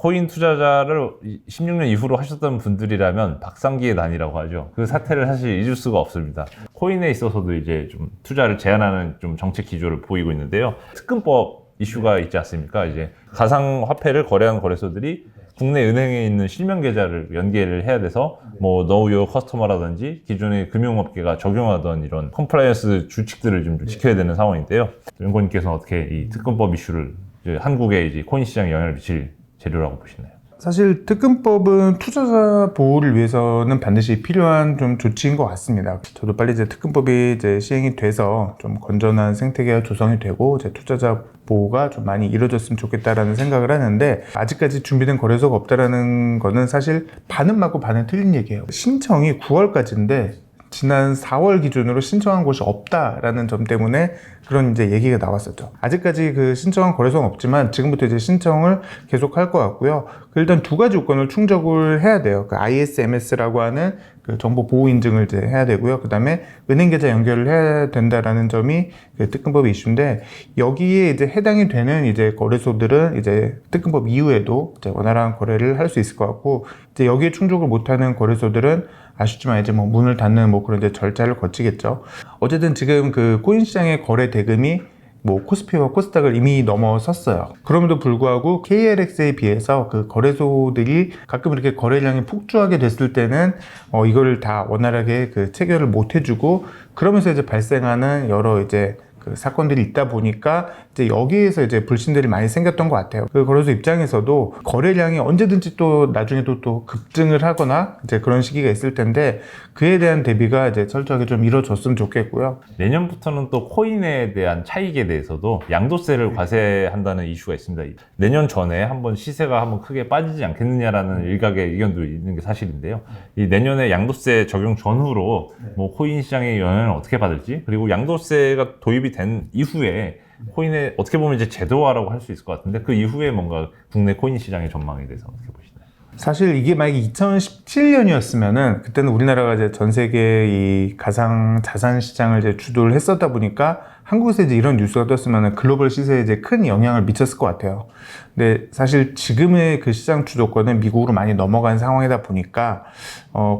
코인 투자자를 16년 이후로 하셨던 분들이라면 박상기의 난이라고 하죠. 그 사태를 사실 잊을 수가 없습니다. 코인에 있어서도 이제 좀 투자를 제한하는 좀 정책 기조를 보이고 있는데요. 특근법 이슈가 있지 않습니까? 이제 가상화폐를 거래한 거래소들이 국내 은행에 있는 실명 계좌를 연계를 해야 돼서 뭐 Know Your Customer라든지 기존의 금융업계가 적용하던 이런 컴플라이언스 규칙들을 좀 지켜야 되는 상황인데요. 연구원님께서는 어떻게 이 특근법 이슈를 이제 한국의 이제 코인 시장에 영향을 미칠 재료라고 보시나요? 사실 특근법은 투자자 보호를 위해서는 반드시 필요한 좀 조치인 것 같습니다. 저도 빨리 이제 특근법이 이제 시행이 돼서 좀 건전한 생태계가 조성이 되고 이제 투자자 보호가 좀 많이 이루어졌으면 좋겠다라는 생각을 하는데, 아직까지 준비된 거래소가 없다라는 거는 사실 반은 맞고 반은 틀린 얘기예요. 신청이 9월까지인데 지난 4월 기준으로 신청한 곳이 없다라는 점 때문에 그런 이제 얘기가 나왔었죠. 아직까지 그 신청한 거래소는 없지만 지금부터 이제 신청을 계속 할 것 같고요. 일단 두 가지 요건을 충족을 해야 돼요. 그 ISMS라고 하는 그 정보 보호 인증을 이제 해야 되고요. 그 다음에 은행 계좌 연결을 해야 된다라는 점이 그 특근법 이슈인데, 여기에 이제 해당이 되는 이제 거래소들은 이제 특근법 이후에도 이제 원활한 거래를 할 수 있을 것 같고, 이제 여기에 충족을 못하는 거래소들은 아쉽지만 이제 뭐 문을 닫는 뭐 그런 이제 절차를 거치겠죠. 어쨌든 지금 그 코인 시장의 거래 대금이 뭐 코스피와 코스닥을 이미 넘어섰어요. 그럼에도 불구하고 KLX에 비해서 그 거래소들이 가끔 이렇게 거래량이 폭주하게 됐을 때는 이거를 다 원활하게 그 체결을 못 해주고, 그러면서 이제 발생하는 여러 이제 그 사건들이 있다 보니까 이제 여기에서 이제 불신들이 많이 생겼던 것 같아요. 그 거래소 입장에서도 거래량이 언제든지 또 나중에도 또 급증을 하거나 이제 그런 시기가 있을 텐데, 그에 대한 대비가 이제 철저하게 좀 이루어졌으면 좋겠고요. 내년부터는 또 코인에 대한 차익에 대해서도 양도세를 과세한다는 이슈가 있습니다. 내년 전에 한번 시세가 한번 크게 빠지지 않겠느냐라는 일각의 의견도 있는 게 사실인데요. 이 내년에 양도세 적용 전후로 뭐 코인 시장의 영향을 어떻게 받을지, 그리고 양도세가 도입이 된 이후에 코인에 어떻게 보면 이제 제도화라고 할 수 있을 것 같은데, 그 이후에 뭔가 국내 코인 시장의 전망에 대해서 어떻게 보시나요? 사실 이게 만약에 2017년이었으면은 그때는 우리나라가 이제 전 세계 이 가상 자산 시장을 이제 주도를 했었다 보니까 한국에서 이제 이런 뉴스가 떴으면은 글로벌 시세에 이제 큰 영향을 미쳤을 것 같아요. 근데 사실 지금의 그 시장 주도권은 미국으로 많이 넘어간 상황이다 보니까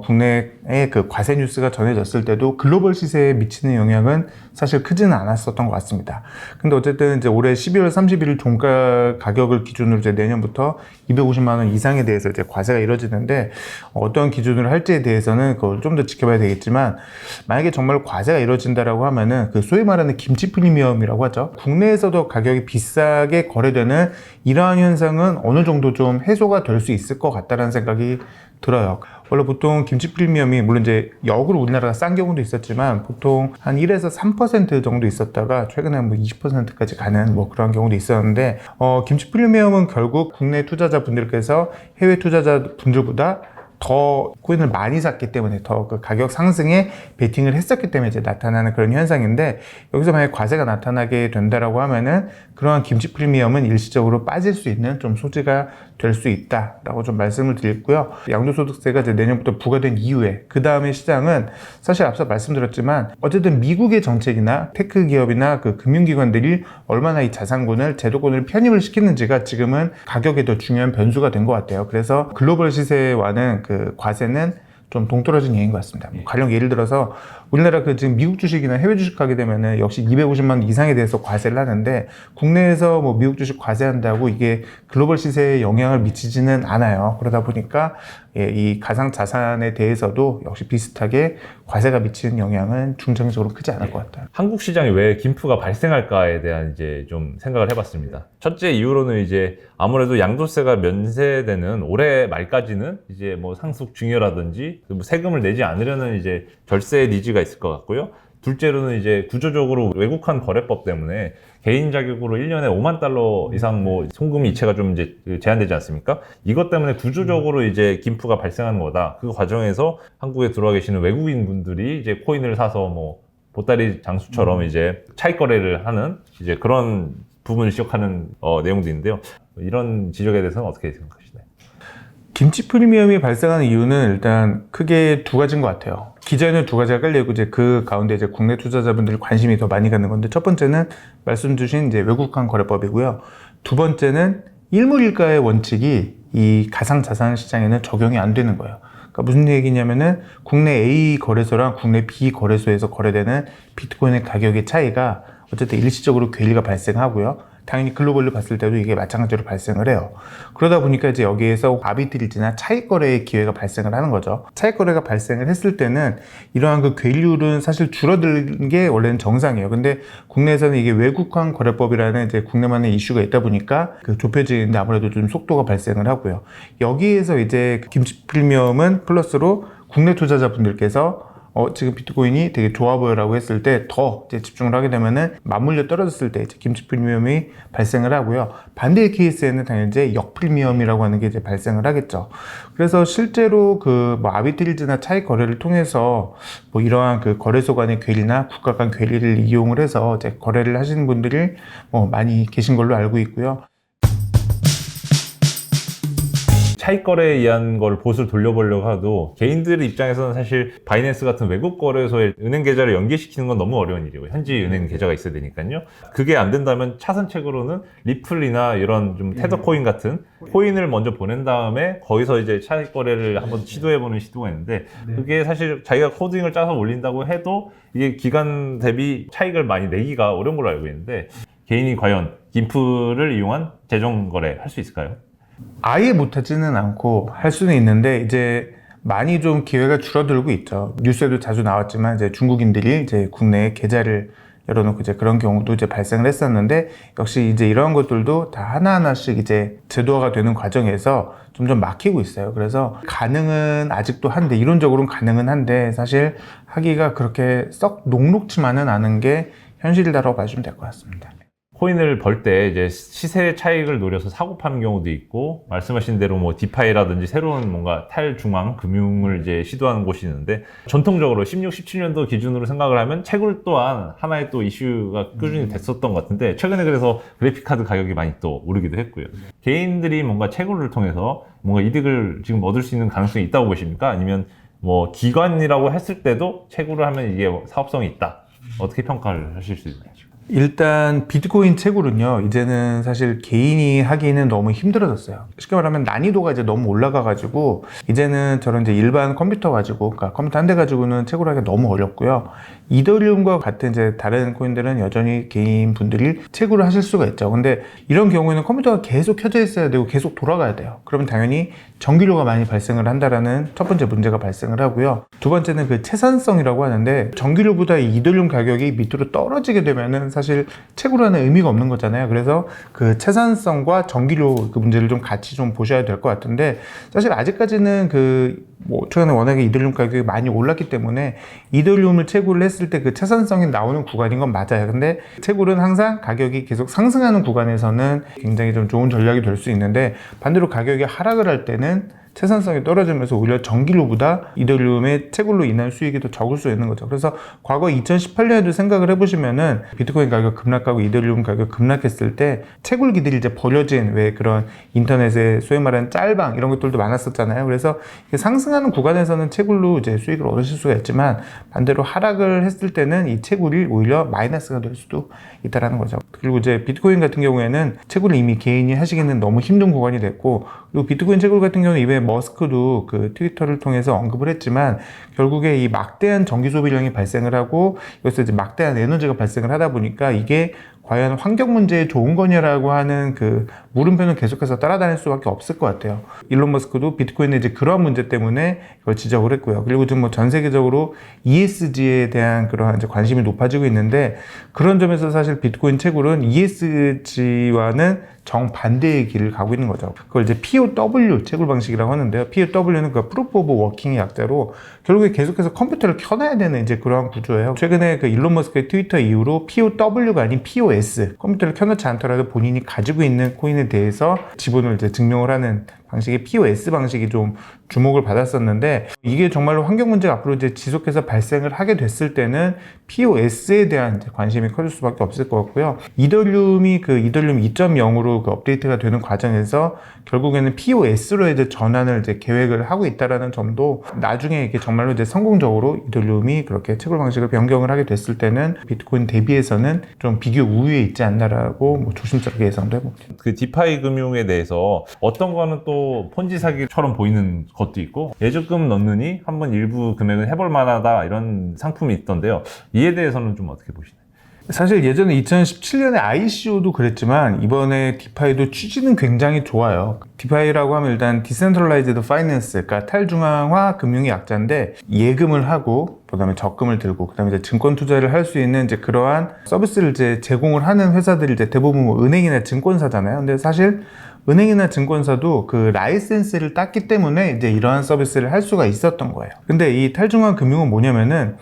국내에 그 과세 뉴스가 전해졌을 때도 글로벌 시세에 미치는 영향은 사실 크지는 않았었던 것 같습니다. 근데 어쨌든 이제 올해 12월 31일 종가 가격을 기준으로 이제 내년부터 250만 원 이상에 대해서 이제 과세가 이루어지는데, 어떤 기준으로 할지에 대해서는 그걸 좀 더 지켜봐야 되겠지만, 만약에 정말 과세가 이루어진다라고 하면은 그 소위 말하는 김치 프리미엄이라고 하죠. 국내에서도 가격이 비싸게 거래되는 이러한 현상은 어느 정도 좀 해소가 될 수 있을 것 같다는 생각이 들어요. 원래 보통 김치 프리미엄이 물론 이제 역으로 우리나라가 싼 경우도 있었지만 보통 한 1에서 3% 정도 있었다가 최근에 뭐 20%까지 가는 뭐 그런 경우도 있었는데, 김치 프리미엄은 결국 국내 투자자분들께서 해외 투자자분들보다 더 코인을 많이 샀기 때문에 더 그 가격 상승에 베팅을 했었기 때문에 이제 나타나는 그런 현상인데, 여기서 만약에 과세가 나타나게 된다라고 하면은 그러한 김치 프리미엄은 일시적으로 빠질 수 있는 좀 소지가 될 수 있다라고 좀 말씀을 드리고요. 양도소득세가 이제 내년부터 부과된 이후에 그 다음에 시장은 사실 앞서 말씀드렸지만 어쨌든 미국의 정책이나 테크 기업이나 그 금융기관들이 얼마나 이 자산군을 제도권을 편입을 시키는지가 지금은 가격에 더 중요한 변수가 된 것 같아요. 그래서 글로벌 시세와는 그 과세는 좀 동떨어진 얘기인 것 같습니다. 가령 예를 들어서 우리나라 그 지금 미국 주식이나 해외 주식 하게 되면은 역시 250만 원 이상에 대해서 과세를 하는데, 국내에서 뭐 미국 주식 과세한다고 이게 글로벌 시세에 영향을 미치지는 않아요. 그러다 보니까 이 가상 자산에 대해서도 역시 비슷하게 과세가 미치는 영향은 중장기적으로 크지 않을 것 같아요. 한국 시장에 왜 김프가 발생할까에 대한 이제 좀 생각을 해봤습니다. 첫째 이유로는 이제 아무래도 양도세가 면세되는 올해 말까지는 이제 뭐 상속 증여라든지 뭐 세금을 내지 않으려는 이제 절세 니즈가 있을 것 같고요. 둘째로는 이제 구조적으로 외국환 거래법 때문에 개인 자격으로 1년에 5만 달러 이상 뭐 송금 이체가 좀 이제 제한되지 않습니까? 이것 때문에 구조적으로 이제 김프가 발생하는 거다. 그 과정에서 한국에 들어와 계시는 외국인 분들이 이제 코인을 사서 뭐 보따리 장수처럼 이제 차익 거래를 하는 이제 그런 부분을 지적하는 내용도 있는데요. 이런 지적에 대해서는 어떻게 생각하시나요? 김치 프리미엄이 발생하는 이유는 일단 크게 두 가지인 것 같아요. 기존에는 두 가지가 깔려있고 이제 그 가운데 이제 국내 투자자분들이 관심이 더 많이 갖는 건데, 첫 번째는 말씀 주신 이제 외국환 거래법이고요. 두 번째는 일물일가의 원칙이 이 가상자산 시장에는 적용이 안 되는 거예요. 그러니까 무슨 얘기냐면은 국내 A 거래소랑 국내 B 거래소에서 거래되는 비트코인의 가격의 차이가 어쨌든 일시적으로 괴리가 발생하고요. 당연히 글로벌로 봤을 때도 이게 마찬가지로 발생을 해요. 그러다 보니까 이제 여기에서 아비트리지나 차익 거래의 기회가 발생을 하는 거죠. 차익 거래가 발생을 했을 때는 이러한 그 괴리율은 사실 줄어드는 게 원래는 정상이에요. 근데 국내에서는 이게 외국환 거래법이라는 이제 국내만의 이슈가 있다 보니까 그 좁혀지는데 아무래도 좀 속도가 발생을 하고요. 여기에서 이제 김치 프리미엄은 플러스로 국내 투자자분들께서 지금 비트코인이 되게 좋아 보여라고 했을 때 더 집중을 하게 되면은 맞물려 떨어졌을 때 이제 김치 프리미엄이 발생을 하고요. 반대의 케이스에는 당연히 이제 역 프리미엄이라고 하는 게 이제 발생을 하겠죠. 그래서 실제로 그 뭐 아비트리지나 차익 거래를 통해서 뭐 이러한 그 거래소 간의 괴리나 국가 간 괴리를 이용을 해서 이제 거래를 하시는 분들이 뭐 많이 계신 걸로 알고 있고요. 차익 거래에 의한 걸 보수를 돌려보려고 해도 개인들 입장에서는 사실 바이낸스 같은 외국 거래소에 은행 계좌를 연계시키는 건 너무 어려운 일이고 현지 은행 계좌가 있어야 되니까요. 그게 안 된다면 차선책으로는 리플이나 이런 좀 테더 코인 같은 코인을 먼저 보낸 다음에 거기서 이제 차익 거래를 한번 시도해보는 시도가 있는데 그게 사실 자기가 코딩을 짜서 올린다고 해도 이게 기간 대비 차익을 많이 내기가 어려운 걸로 알고 있는데 개인이 과연 김프를 이용한 재정 거래 할 수 있을까요? 아예 못하지는 않고 할 수는 있는데 이제 많이 좀 기회가 줄어들고 있죠. 뉴스에도 자주 나왔지만 이제 중국인들이 이제 국내에 계좌를 열어놓고 이제 그런 경우도 이제 발생을 했었는데 역시 이제 이런 것들도 다 하나하나씩 이제 제도화가 되는 과정에서 점점 막히고 있어요. 그래서 가능은 아직도 한데 이론적으로는 가능은 한데 사실 하기가 그렇게 썩 녹록지만은 않은 게 현실이라고 봐주시면 될 것 같습니다. 코인을 벌 때 이제 시세 차익을 노려서 사고 파는 경우도 있고 말씀하신 대로 뭐 디파이라든지 새로운 뭔가 탈중앙 금융을 이제 시도하는 곳이 있는데 전통적으로 16, 17년도 기준으로 생각을 하면 채굴 또한 하나의 또 이슈가 꾸준히 됐었던 것 같은데 최근에 그래서 그래픽카드 가격이 많이 또 오르기도 했고요. 개인들이 뭔가 채굴을 통해서 뭔가 이득을 지금 얻을 수 있는 가능성이 있다고 보십니까? 아니면 뭐 기관이라고 했을 때도 채굴을 하면 이게 사업성이 있다. 어떻게 평가를 하실 수 있나요? 일단 비트코인 채굴은요 이제는 사실 개인이 하기는 너무 힘들어졌어요. 쉽게 말하면 난이도가 이제 너무 올라가 가지고 이제는 저런 이제 일반 컴퓨터 가지고 그러니까 컴퓨터 한 대 가지고는 채굴하기가 너무 어렵고요. 이더리움과 같은 이제 다른 코인들은 여전히 개인 분들이 채굴을 하실 수가 있죠. 근데 이런 경우에는 컴퓨터가 계속 켜져 있어야 되고 계속 돌아가야 돼요. 그러면 당연히 전기료가 많이 발생을 한다라는 첫 번째 문제가 발생을 하고요. 두 번째는 그 채산성이라고 하는데 전기료보다 이 이더리움 가격이 밑으로 떨어지게 되면은 사실 채굴하는 의미가 없는 거잖아요. 그래서 그 채산성과 전기료 그 문제를 좀 같이 좀 보셔야 될 것 같은데 사실 아직까지는 최근에 워낙에 이더리움 가격이 많이 올랐기 때문에 이더리움을 채굴을 했을 때 그 채산성이 나오는 구간인 건 맞아요. 근데 채굴은 항상 가격이 계속 상승하는 구간에서는 굉장히 좀 좋은 전략이 될 수 있는데 반대로 가격이 하락을 할 때는 채산성이 떨어지면서 오히려 전기료보다 이더리움의 채굴로 인한 수익이 더 적을 수 있는 거죠. 그래서 과거 2018년에도 생각을 해보시면은 비트코인 가격 급락하고 이더리움 가격 급락했을 때 채굴기들이 이제 버려진 왜 그런 인터넷에 소위 말하는 짤방 이런 것들도 많았었잖아요. 그래서 상승하는 구간에서는 채굴로 이제 수익을 얻으실 수가 있지만 반대로 하락을 했을 때는 이 채굴이 오히려 마이너스가 될 수도 있다라는 거죠. 그리고 이제 비트코인 같은 경우에는 채굴을 이미 개인이 하시기는 너무 힘든 구간이 됐고 그리고 비트코인 채굴 같은 경우는 이번에 머스크도 그 트위터를 통해서 언급을 했지만 결국에 이 막대한 전기 소비량이 발생을 하고 여기서 이제 막대한 에너지가 발생을 하다 보니까 이게 과연 환경 문제에 좋은 거냐라고 하는 그 물음표는 계속해서 따라다닐 수밖에 없을 것 같아요. 일론 머스크도 비트코인의 이제 그러한 문제 때문에 이걸 지적을 했고요. 그리고 지금 뭐 전 세계적으로 ESG에 대한 그러한 이제 관심이 높아지고 있는데 그런 점에서 사실 비트코인 채굴은 ESG와는 정반대의 길을 가고 있는 거죠. 그걸 이제 POW 채굴 방식이라고 하는데요. POW는 그 Proof of Working의 약자로 결국에 계속해서 컴퓨터를 켜놔야 되는 이제 그러한 구조예요. 최근에 그 일론 머스크의 트위터 이후로 POW가 아닌 POS 컴퓨터를 켜놓지 않더라도 본인이 가지고 있는 코인에 대해서 지분을 이제 증명을 하는 방식의 POS 방식이 좀 주목을 받았었는데 이게 정말로 환경 문제가 앞으로 이제 지속해서 발생을 하게 됐을 때는 POS에 대한 이제 관심이 커질 수밖에 없을 것 같고요. 이더리움이 그 이더리움 2.0으로 그 업데이트가 되는 과정에서 결국에는 POS로 이제 전환을 이제 계획을 하고 있다라는 점도 나중에 이게 정말로 이제 성공적으로 이더리움이 그렇게 채굴 방식을 변경을 하게 됐을 때는 비트코인 대비해서는 좀 비교 우위에 있지 않나라고 뭐 조심스럽게 예상도 해봅니다. 그 디파이 금융에 대해서 어떤 거는 또 또 폰지 사기처럼 보이는 것도 있고 예적금 넣느니 한번 일부 금액은 해볼 만하다 이런 상품이 있던데요. 이에 대해서는 좀 어떻게 보시나요? 사실 예전에 2017년에 ICO도 그랬지만 이번에 디파이도 취지는 굉장히 좋아요. 디파이라고 하면 일단 디센트럴라이즈드 파이낸스, 그러니까 탈중앙화 금융의 약자인데 예금을 하고 그다음에 적금을 들고 그다음에 이제 증권 투자를 할 수 있는 이제 그러한 서비스를 이제 제공을 하는 회사들이 이제 대부분 뭐 은행이나 증권사잖아요. 근데 사실 은행이나 증권사도 그 라이센스를 땄기 때문에 이제 이러한 서비스를 할 수가 있었던 거예요. 근데 이 탈중앙 금융은 뭐냐면은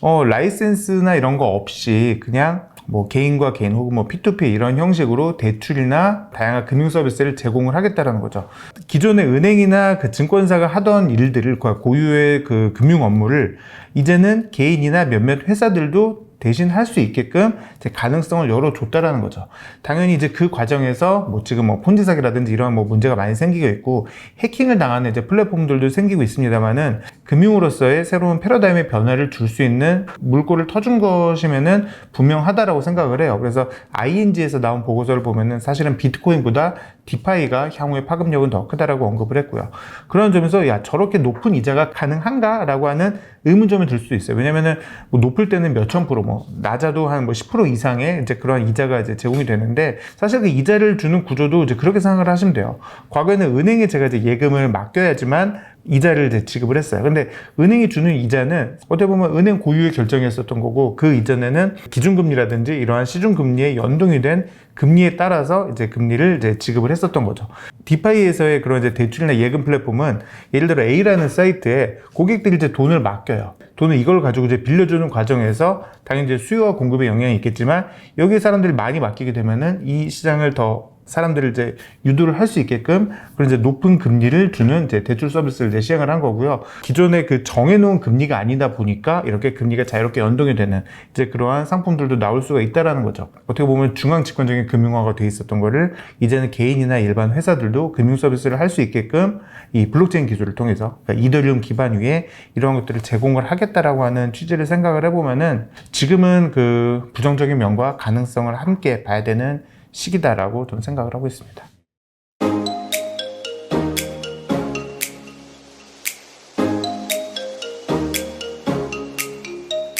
라이센스나 이런 거 없이 그냥 뭐 개인과 개인 혹은 뭐 P2P 이런 형식으로 대출이나 다양한 금융 서비스를 제공을 하겠다라는 거죠. 기존의 은행이나 그 증권사가 하던 일들을 고유의 그 금융 업무를 이제는 개인이나 몇몇 회사들도 대신 할 수 있게끔 이제 가능성을 열어줬다라는 거죠. 당연히 이제 그 과정에서 뭐 지금 뭐 폰지 사기라든지 이런 뭐 문제가 많이 생기고 있고 해킹을 당하는 이제 플랫폼들도 생기고 있습니다만은 금융으로서의 새로운 패러다임의 변화를 줄 수 있는 물꼬를 터준 것이면은 분명하다라고 생각을 해요. 그래서 ING에서 나온 보고서를 보면은 사실은 비트코인보다 디파이가 향후의 파급력은 더 크다라고 언급을 했고요. 그런 점에서 야 저렇게 높은 이자가 가능한가라고 하는 의문점을 들 수 있어요. 왜냐면은 뭐 높을 때는 몇천 프로, 뭐 낮아도 한 뭐 10% 이상의 이제 그런 이자가 이제 제공이 되는데 사실 그 이자를 주는 구조도 이제 그렇게 생각을 하시면 돼요. 과거에는 은행에 제가 이제 예금을 맡겨야지만 이자를 이제 지급을 했어요. 근데 은행이 주는 이자는 어떻게 보면 은행 고유의 결정이었었던 거고 그 이전에는 기준금리라든지 이러한 시중금리에 연동이 된 금리에 따라서 이제 금리를 이제 지급을 했었던 거죠. 디파이에서의 그런 이제 대출이나 예금 플랫폼은 예를 들어 A라는 사이트에 고객들이 이제 돈을 맡겨요. 돈을 이걸 가지고 이제 빌려주는 과정에서 당연히 이제 수요와 공급에 영향이 있겠지만 여기 사람들이 많이 맡기게 되면은 이 시장을 더 사람들을 이제 유도를 할 수 있게끔 그런 이제 높은 금리를 주는 이제 대출 서비스를 이제 시행을 한 거고요. 기존에 그 정해놓은 금리가 아니다 보니까 이렇게 금리가 자유롭게 연동이 되는 이제 그러한 상품들도 나올 수가 있다라는 거죠. 어떻게 보면 중앙 집권적인 금융화가 돼 있었던 거를 이제는 개인이나 일반 회사들도 금융 서비스를 할 수 있게끔 이 블록체인 기술을 통해서 그러니까 이더리움 기반 위에 이러한 것들을 제공을 하겠다라고 하는 취지를 생각을 해보면은 지금은 그 부정적인 면과 가능성을 함께 봐야 되는 시기다라고 저는 생각을 하고 있습니다.